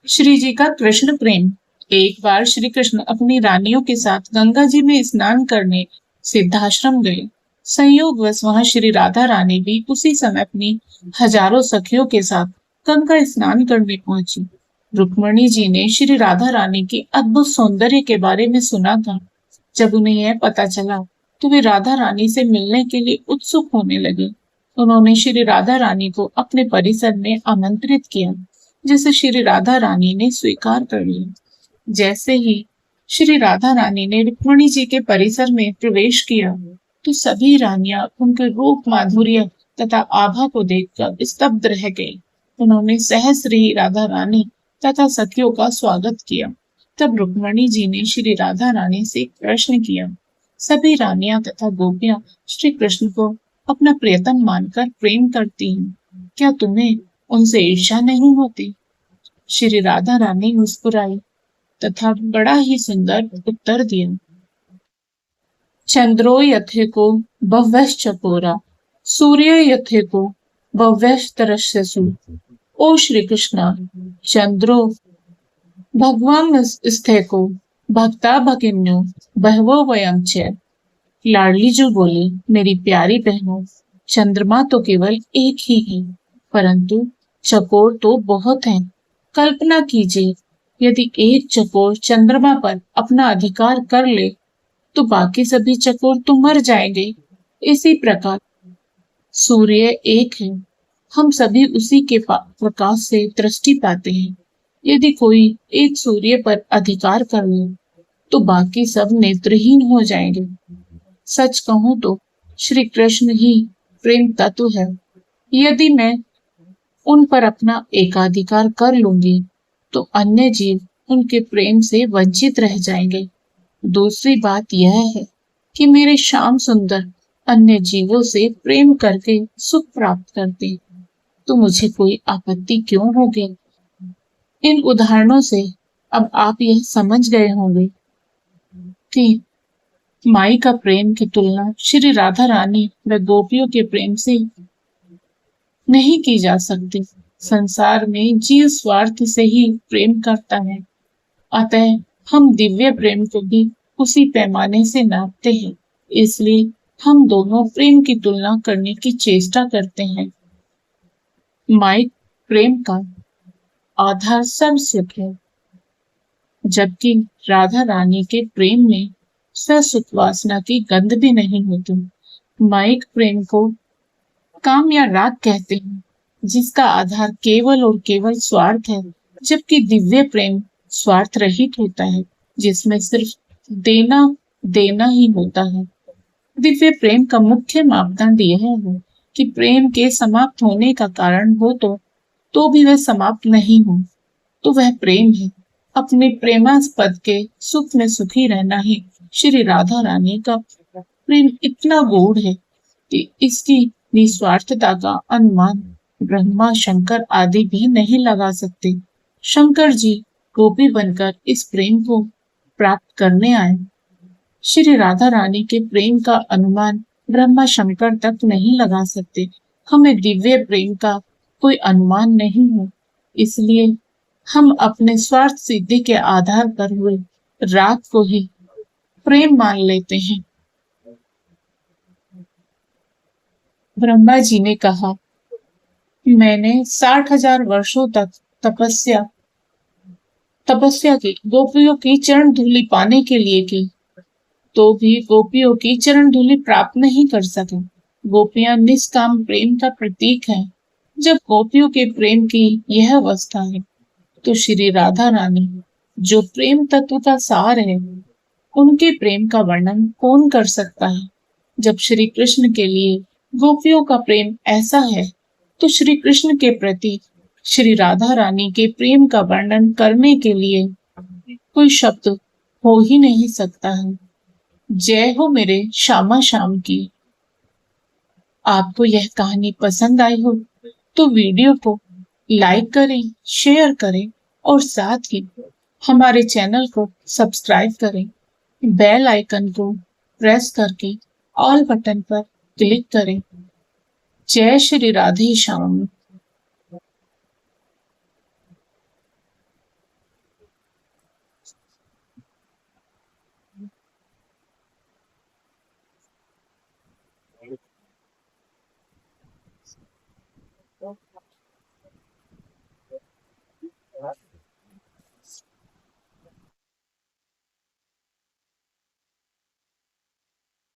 श्री जी का कृष्ण प्रेम। एक बार श्री कृष्ण अपनी रानियों के साथ गंगा जी में स्नान करने सिद्धाश्रम गए। संयोगवश वहां श्री राधा रानी भी उसी समय अपनी हजारों सखियों के साथ गंगा स्नान करने पहुंची। रुक्मणी जी ने श्री राधा रानी के अद्भुत सौंदर्य के बारे में सुना था। जब उन्हें यह पता चला तो वे राधा रानी से मिलने के लिए उत्सुक होने लगे। उन्होंने श्री राधा रानी को अपने परिसर में आमंत्रित किया, जिसे श्री राधा रानी ने स्वीकार कर लिया। जैसे ही श्री राधा रानी ने रुक्मणी जी के परिसर में प्रवेश किया, तो सभी रानियां उनके रूप माधुर्य तथा आभा को देखकर स्तब्ध रह गई। उन्होंने सहस्र ही राधा रानी तथा सखियों का स्वागत किया। तब रुक्मणी जी ने श्री राधा रानी से एक प्रश्न किया। सभी रानियां तथा गोपियां श्री कृष्ण को अपना प्रियतम मानकर प्रेम करती हैं। क्या तुम्हें उनसे ईर्ष्या नहीं होती? श्री राधा रानी मुस्कुराई तथा बड़ा ही सुंदर उत्तर दिया। चंद्रो यथेको भव्यश्चकोरा, सूर्य यथेको भव्यस्तरस्यसु। ओ श्री कृष्णा, चंद्रो भगवान स्थेको भक्ता भगिन्यो बहवो वयं च। लाडली जो बोली, मेरी प्यारी बहनों, चंद्रमा तो केवल एक ही है, परंतु चकोर तो बहुत हैं। कल्पना कीजिए, यदि एक चकोर चंद्रमा पर अपना अधिकार कर ले, तो बाकी सभी चकोर तो मर जाएंगे। इसी प्रकार सूर्य एक है, हम सभी उसी के प्रकाश से दृष्टि पाते हैं। यदि कोई एक सूर्य पर अधिकार कर ले, तो बाकी सब नेत्रहीन हो जाएंगे। सच कहूं तो श्री कृष्ण ही प्रेम तत्व है। यदि मैं उन पर अपना एकाधिकार कर लूंगी, तो अन्य जीव उनके प्रेम से वंचित रह जाएंगे। दूसरी बात यह है कि मेरे श्याम सुंदर अन्य जीवों से प्रेम करके सुख प्राप्त करते, तो मुझे कोई आपत्ति क्यों होगी? इन उदाहरणों से अब आप यह समझ गए होंगे कि माई का प्रेम की तुलना श्री राधा रानी व गोपियों के प्रेम से नहीं की जा सकती। संसार में जीव स्वार्थ से ही प्रेम करता है, अतः हम दिव्य प्रेम को भी उसी पैमाने से नापते हैं। इसलिए हम दोनों प्रेम की तुलना करने की चेष्टा करते हैं। माइक प्रेम का आधार सब सुख है, जबकि राधा रानी के प्रेम में ससुख वासना की गंध भी नहीं होती। माइक प्रेम को काम या राग कहते हैं, जिसका आधार केवल और केवल स्वार्थ है, जबकि दिव्य प्रेम स्वार्थ रहित होता है, जिसमें सिर्फ देना देना ही होता है। दिव्य प्रेम का मुख्य मापदंड यह है कि प्रेम के समाप्त होने का कारण हो तो भी वह समाप्त नहीं हो, तो वह प्रेम है। अपने प्रेमास्पद के सुख में सुखी रहना ही श्री राधा रानी का प्रेम इतना गूढ़ है कि इसकी निस्वार्थता का अनुमान ब्रह्मा शंकर आदि भी नहीं लगा सकते। शंकर जी गोपी बनकर इस प्रेम को प्राप्त करने आए। श्री राधा रानी के प्रेम का अनुमान ब्रह्मा शंकर तक नहीं लगा सकते। हमें दिव्य प्रेम का कोई अनुमान नहीं है, इसलिए हम अपने स्वार्थ सिद्धि के आधार पर हुए राग को ही प्रेम मान लेते हैं। ब्रह्मा जी ने कहा, मैंने 60,000 वर्षों तक तपस्या तपस्या की, गोपियों की चरण धूलि पाने के लिए की, तो भी गोपियों की चरण धूलि प्राप्त नहीं कर सके। गोपियां निष्काम प्रेम का प्रतीक है। जब गोपियों के प्रेम की यह अवस्था है, तो श्री राधा रानी जो प्रेम तत्व का सार है, उनके प्रेम का वर्णन कौन कर सकता है? जब श्री कृष्ण के लिए गोपियों का प्रेम ऐसा है, तो श्री कृष्ण के प्रति श्री राधा रानी के प्रेम का वर्णन करने के लिए कोई शब्द हो ही नहीं सकता है। जय हो मेरे श्यामा श्याम की। आपको यह कहानी पसंद आई हो तो वीडियो को लाइक करें, शेयर करें और साथ ही हमारे चैनल को सब्सक्राइब करें। बेल आइकन को प्रेस करके ऑल बटन पर क्लिक करें। जय श्री राधे श्याम।